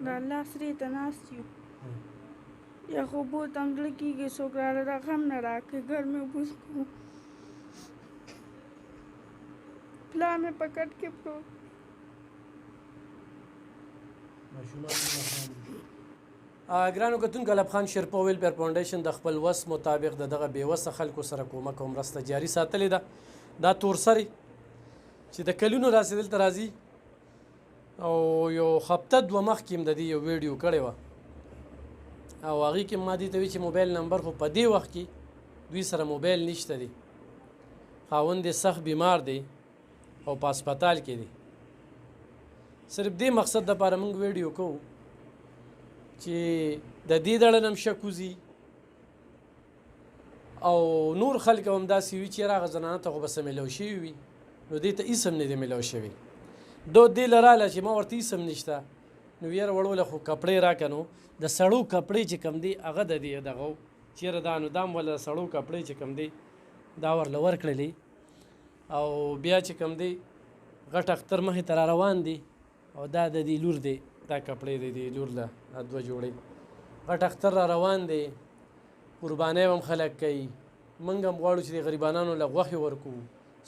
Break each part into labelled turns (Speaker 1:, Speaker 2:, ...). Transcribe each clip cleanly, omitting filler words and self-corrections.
Speaker 1: د الله سرې ته ناست یو یا خو اوبو تنګله کېږي څوک راله راغه هم نه راکوي ګرمې اوبه څښو پلار مې په کټ کې پروت
Speaker 2: ګرانو کتونکو الب خان شیرپا ویلفیر فاونډیشن د خپل وس مطابق د دغه بېوسه خلکو سره کومک او مرسته جاري ساتلې ده دا تورسرې چې د کلونو راسې دلته راځي او یو هفته دوه مخکې هم د دې یو ویډیو کړې وه او هغې کې ما دې ته وي چې موبایل نمبر خو په دې وخت کې دوی سره موبایل نشته دی خاوند یې سخت بیمار دی او په هسپتال کې دی صرف دې مقصد دپاره موږ ویډیو کوو چې د دې ډله نه هم شک وځي او نور خلک هم داسې وي چې هغه زنانه ته خو به څه میلاو شوي وي نو دې ته هېڅ هم نه دی میلاو شوی دو دې له راله چې ما ورته هېڅ هم نشته نو یاره وړوله خو کپړې راکړه نو د سړو کپړې چې کوم دی هغه د دې دغه چېرې دا نو دا هم وله سړو کپړې چې کوم دی دا ورله ورکړلې او بیا چې کوم دی غټ اختر مخې ته را روان دی او دا د دې لور دی دا کپړې د دې لور له دوه جوړې غټ اختر را روان دی قربانۍ هم خلک کوي موږ هم غواړو چې د غریبانانو له غوښې ورکوو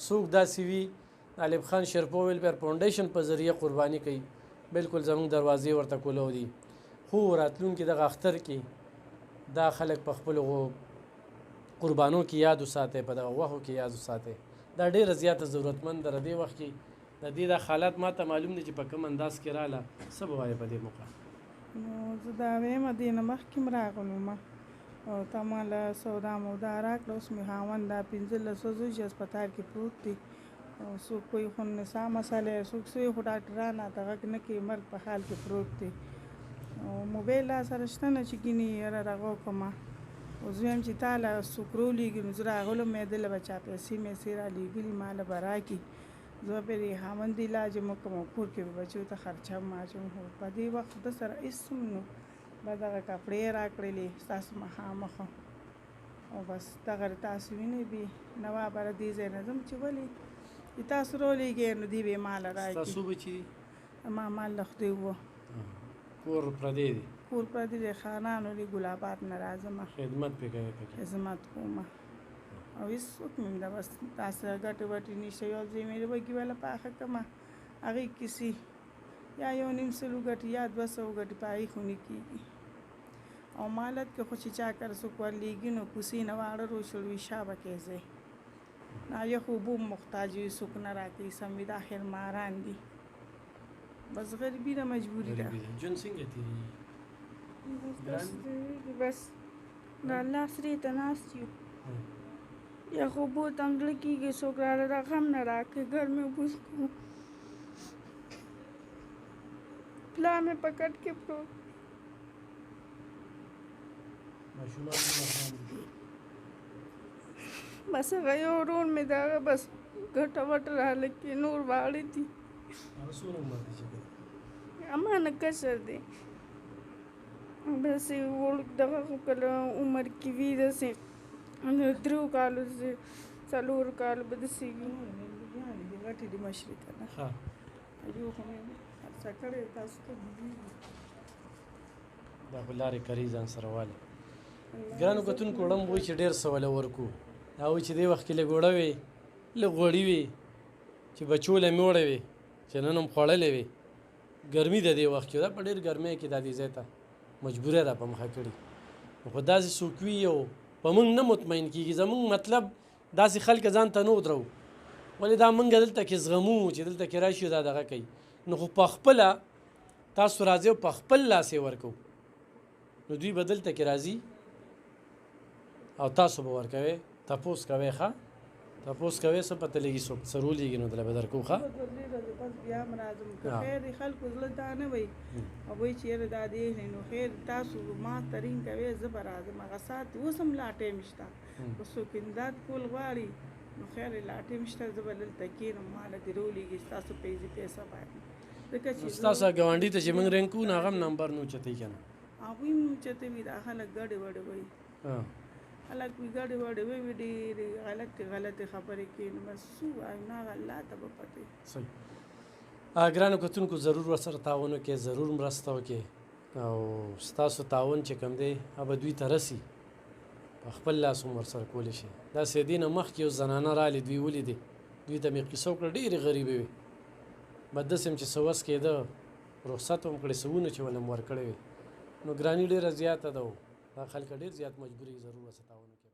Speaker 2: څوک داسې وي الب خان شیرپا ویلفیر فاونډیشن په ذریعه قرباني کوي بالکل زموږ دروازې ورته کولو دي خو راتلونکي دغه اختر کې دا خلک په خپلو قربانو کې یاد وساتئ په دغه غوښو کې یاد وساتئ دا ډېره زیاته ضرورتمند ده د دې وخت کې د دې دا حالات ما ته معلوم دي چې په کوم انداز کې راله څه به وایې په دې موقع
Speaker 1: نو زه دا وایم دې نه مخکې م راغلم او تا ما له سودا مودا راکړه اوس مې خاوند دا 15 ورځې چې هسپتال کې پروت دی او څوک کوئی خو نسا مسئله څوک څه خو ډاکټران راته غږ نه کوي مرګ په حال کې پروت دی او موبایل را سره شته نه چې ګینې یاره دغه وکړمه اوس ویم چې تا له څوک راولېږي نو زه راغلم مې دله به چا پیسې میسې رالېږلي ما له به راکړي زه به د خاوند علاج م وکړم او کور کې به بچو ته خرچه هم اچوم خو په دې وخت ده سره هېڅ هم نو به دغه کپړې راکړلې ستاسو مخامخ او بس دغه تاسو وینئ بې نوا به له دې ځای نه ځم چې ولې چې تاسو راولېږئ نو دې به یې ماله
Speaker 2: ستاسو بچي دي
Speaker 1: ما مال له خدای وه
Speaker 2: کور پردی دی
Speaker 1: کور پردی دی خانانو دی ګلابات نه راځم
Speaker 2: خدمت پې کوې پکې
Speaker 1: خدمت کوم او هېڅوک مې ده بس تاسو ګټې وټې نشته یو ځای مې وږي والا پاخه کړمه هغې کیسې یا 1.5 ګټې یا 200 ګټې په هغې خو نه کېږي او مالت کې خو چې چا کر څوک ورلېږي نو کوسې نه واړه روشړوي شا به کې ځای نه یخ اوبو محتاج وي څوک نه راکوي سم وي دا خیر ماران دي بس غریبي نه مجبوري ده
Speaker 2: ژوند څنګه تېرېږي
Speaker 1: بس د الله سرې ته ناست یو یا خو اوبو تنګله کېږي څوک راله راغه هم نه راکوي ګرمې اوبه څښو پلار مې په کټ کې پروت بس هغه یو ورور مې د هغه بس ګټه وټه راله کې نور واړه دي اما نه کشر دی بس دغه خو کله عمر کې وي داسې 3 کالو څلور کالو به داسې وي غټې دي مشرې ته نه یو خو مې خرڅه کړې تاسو ته
Speaker 2: دا خو لارې کري ځان سره والي ګرانو کتونکو وړم وایي چې ډېر څه وله ورکو دا وایي چې دې وخت کې لږ وړه وې لږ غوړي وې چې بچو له میوړه وې چې نن هم خوړلې وې ګرمي د دې وخت کې دا په ډېر ګرمۍ کې دا دې ځای ته مجبوره را په مخه کړي خو داسې څوک وي او په موږ نه مطمئن کېږي زموږ مطلب داسې خلک ځان ته نه ودرو ولې دا موږ دلته کې زغمو چې دلته کې راشي دا دغه کوي نو خو په خپله تاسو راځئ او په خپل لاس یې ورکوو نو دوی به دلته کې راځي او تاسو به ورکوئ تپوس کوئ ښه تپوس کوئ څه پته لګي څوک څه رولېږي نو دله به درکوو ښه
Speaker 1: بس بیا هم راځم که خیر د خلکو زړه دا نه وي او وایي چې یاره دا دې نو خیر تاسو ما ترین کوئ زه به راځم هغه ساعت اوس هم لا ټایم شته که څوک امداد کول غواړي نو خیر لا ټایم شته زه به دلته کښېنم ماله دې راولېږي ستاسو پیسه باندې ځکه چې
Speaker 2: ستاسو ګاونډي ته چې موږ رنګ کوو نو هغه هم نمبر نه اوچتوي که نه
Speaker 1: هغوی هم اوچته وي دا خلک ګډې وډې وایي خلک وي ګډې وډې وایي ډېرې غلطې خبرې کوي نو بس څه وایو نه هغه الله ته به پته
Speaker 2: صحیح ګرانو کتونکو ضرور ورسره تعاون وکړئ ضرور مرسته وکړئ او ستاسو تعاون چې کوم دی هغه دوی ته رسي په خپل لاس هم ورسره کولی شي. داسې دې نه مخکې یو زنانه رالې دوی ولیدې دوی ته مې قصه وکړه ډېرې غریبې وې بد داسې هم چې څه وس کېده رخصت هم کړې سوونه چې ولې هم ورکړې وې نو ګراني ډېره زیاته ده دا خلک ډېر زیات مجبوري ضرور ورسره تعاون وکړي.